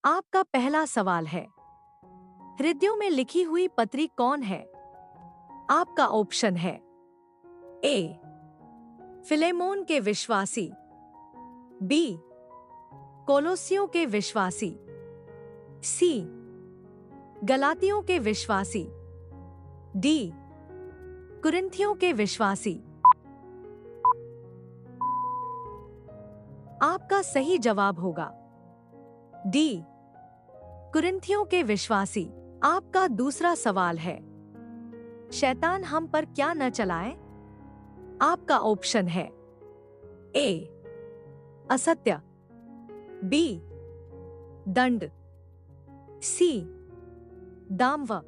आपका पहला सवाल है, हृदयों में लिखी हुई पत्री कौन है? आपका ऑप्शन है ए फिलेमोन के विश्वासी, बी कोलोसियों के विश्वासी, सी गलातियों के विश्वासी, डी कुरिन्थियों के विश्वासी। आपका सही जवाब होगा डी कुरिन्थियों के विश्वासी। आपका दूसरा सवाल है, शैतान हम पर क्या न चलाए? आपका ऑप्शन है ए असत्य, बी दंड, सी दाम्व,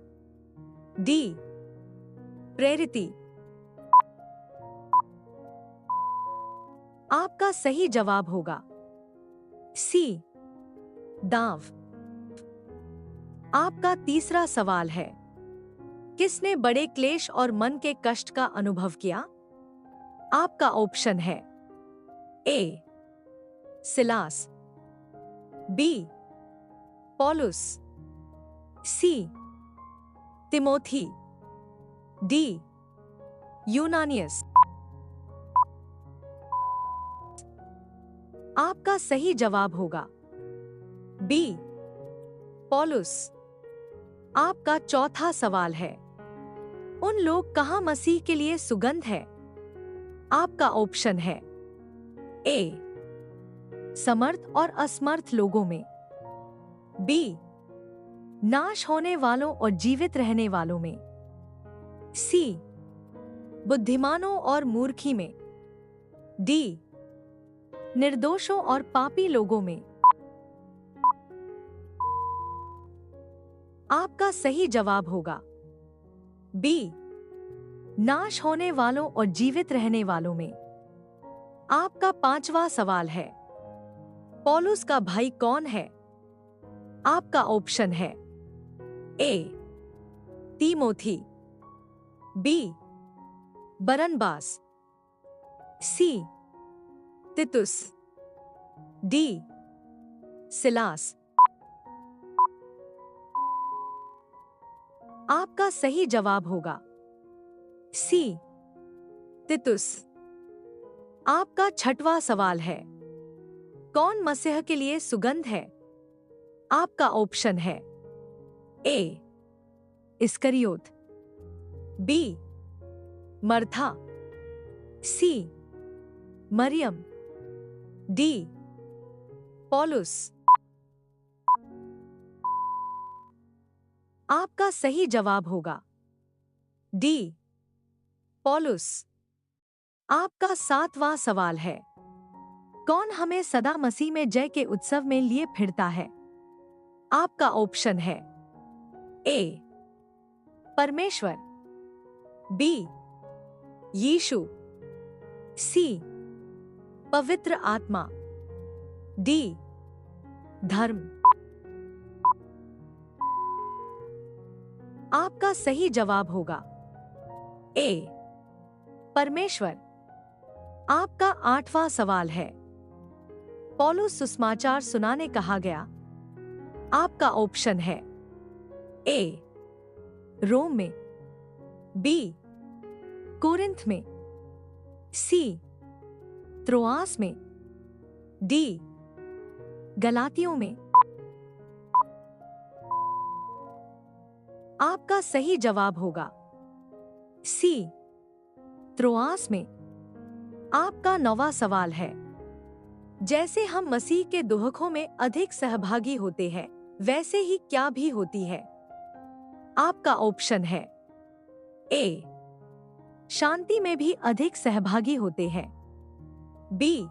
डी प्रेरिति। आपका सही जवाब होगा सी दांव। आपका तीसरा सवाल है, किसने बड़े क्लेश और मन के कष्ट का अनुभव किया? आपका ऑप्शन है ए सिलास, बी पौलुस, सी तिमोथी, डी यूनानियस। आपका सही जवाब होगा बी पौलुस। आपका चौथा सवाल है, उन लोग कहां मसीह के लिए सुगंध है? आपका ऑप्शन है ए समर्थ और असमर्थ लोगों में, बी नाश होने वालों और जीवित रहने वालों में, सी बुद्धिमानों और मूर्खी में, डी निर्दोषों और पापी लोगों में। आपका सही जवाब होगा बी नाश होने वालों और जीवित रहने वालों में। आपका पांचवा सवाल है, पौलुस का भाई कौन है? आपका ऑप्शन है ए तीमोथी, बी बरनबास, सी तितुस, डी सिलास। आपका सही जवाब होगा सी तितुस। आपका छठवां सवाल है, कौन मसीह के लिए सुगंध है? आपका ऑप्शन है ए इस्करियोत, बी मरथा, सी मरियम, डी पौलुस। आपका सही जवाब होगा डी पौलुस। आपका सातवां सवाल है, कौन हमें सदा मसीह में जय के उत्सव में लिए फिरता है? आपका ऑप्शन है ए परमेश्वर, बी यीशु, सी पवित्र आत्मा, डी धर्म। आपका सही जवाब होगा ए परमेश्वर। आपका आठवां सवाल है, पौलुस सुसमाचार सुनाने कहा गया? आपका ऑप्शन है ए रोम में, बी कोरिन्थ में, सी त्रोआस में, डी गलातियों में। आपका सही जवाब होगा सी त्रोआस में। आपका नौवां सवाल है, जैसे हम मसीह के दुखों में अधिक सहभागी होते हैं, वैसे ही क्या भी होती है? आपका ऑप्शन है ए शांति में भी अधिक सहभागी होते हैं, बी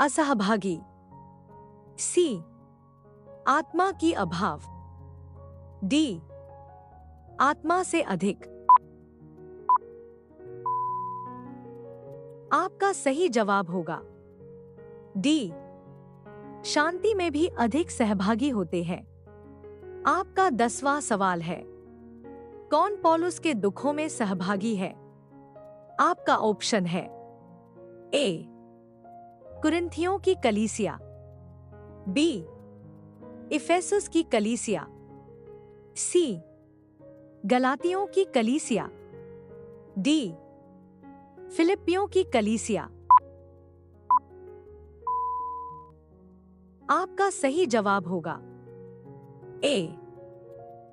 असहभागी, सी आत्मा की अभाव, डी आत्मा से अधिक। आपका सही जवाब होगा डी शांति में भी अधिक सहभागी होते हैं। आपका 10वां सवाल है, कौन पौलुस के दुखों में सहभागी है? आपका ऑप्शन है ए कुरिन्थियों की कलीसिया, बी इफेसुस की कलीसिया। सी, गलातियों की कलीसिया। डी, फिलिपियों की कलीसिया। आपका सही जवाब होगा ए,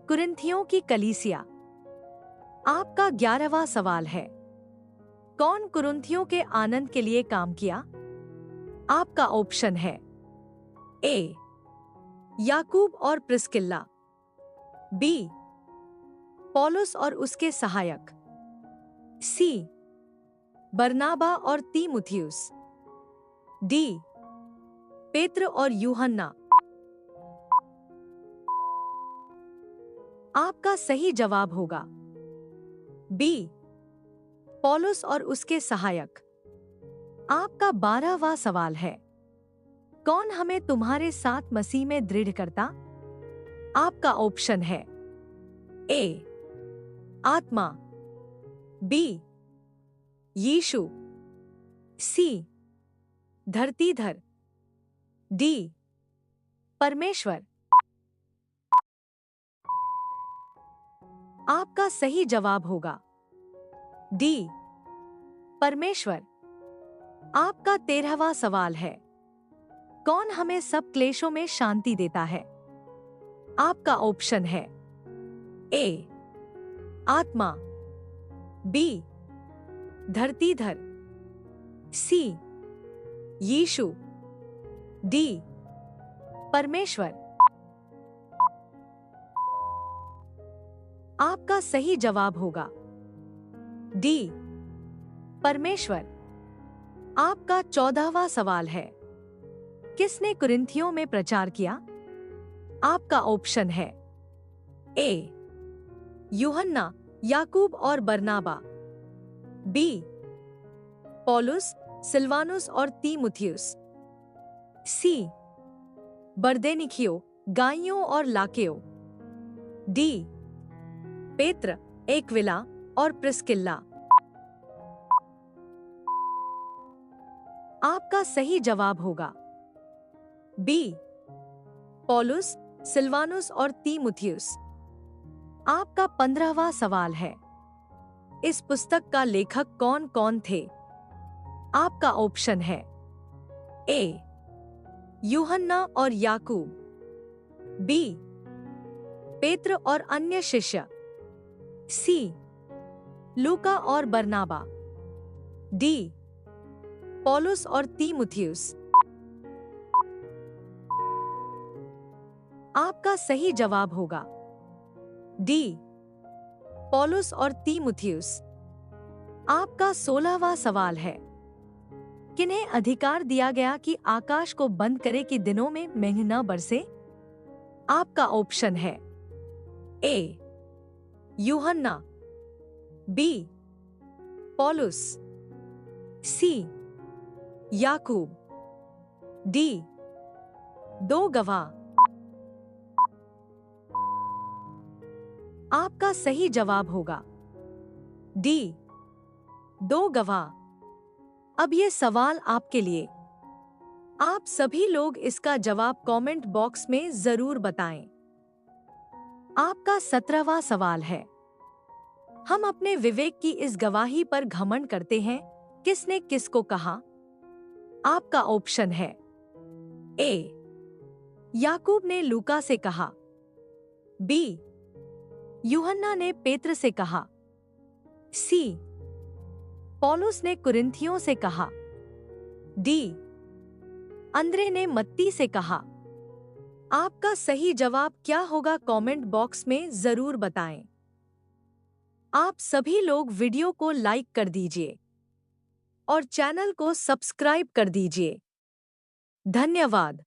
कुरिन्थियों की कलीसिया। आपका 11वां सवाल है, कौन कुरिन्थियों के आनंद के लिए काम किया? आपका ऑप्शन है ए, याकूब और प्रिस्किल्ला। बी, पौलुस और उसके सहायक। सी, बरनाबा और तीमुथियुस। डी, पेत्र और यूहन्ना। आपका सही जवाब होगा बी, पौलुस और उसके सहायक। आपका 12वां सवाल है, कौन हमें तुम्हारे साथ मसीह में दृढ़ करता? आपका ऑप्शन है ए, आत्मा। बी, यीशु। सी, धरतीधर। डी, परमेश्वर। आपका सही जवाब होगा डी, परमेश्वर। आपका 13वां सवाल है, कौन हमें सब क्लेशों में शांति देता है? आपका ऑप्शन है ए, आत्मा। बी, धरतीधर। सी, यीशु। डी, परमेश्वर। आपका सही जवाब होगा डी, परमेश्वर। आपका 14वां सवाल है, किसने कुरिन्थियों में प्रचार किया? आपका ऑप्शन है ए, यूहन्ना, याकूब और बरनाबा। बी, पौलुस, सिलवानुस और तीमुथियुस। सी, बरदेनिखियो, गाइयों और लाकेओ। डी, पेत्र, एक्विला और प्रिस्किल्ला। आपका सही जवाब होगा बी, पौलुस, सिलवानुस और तीमुथियुस। आपका 15वां सवाल है, इस पुस्तक का लेखक कौन कौन थे? आपका ऑप्शन है ए, यूहन्ना और याकूब। बी, पेत्र और अन्य शिष्य। सी, लूका और बरनाबा। डी, पौलुस और तीमुथियुस। आपका सही जवाब होगा डी, पौलुस और तीमुथियुस। आपका 16वां सवाल है, किन्हें अधिकार दिया गया कि आकाश को बंद करे कि दिनों में मेघ न बरसे? आपका ऑप्शन है ए, यूहन्ना। बी, पौलुस। सी, याकूब। डी, 2 गवाह। आपका सही जवाब होगा डी, 2 गवाह। अब ये सवाल आपके लिए। आप सभी लोग इसका जवाब कमेंट बॉक्स में जरूर बताएं। आपका 17वां सवाल है, हम अपने विवेक की इस गवाही पर घमंड करते हैं, किसने किसको कहा? आपका ऑप्शन है ए, याकूब ने लूका से कहा। बी, यूहन्ना ने पेत्र से कहा। सी, पौलुस ने कुरिन्थियों से कहा। डी, अंद्रे ने मत्ती से कहा। आपका सही जवाब क्या होगा कमेंट बॉक्स में जरूर बताएं। आप सभी लोग वीडियो को लाइक कर दीजिए और चैनल को सब्सक्राइब कर दीजिए। धन्यवाद।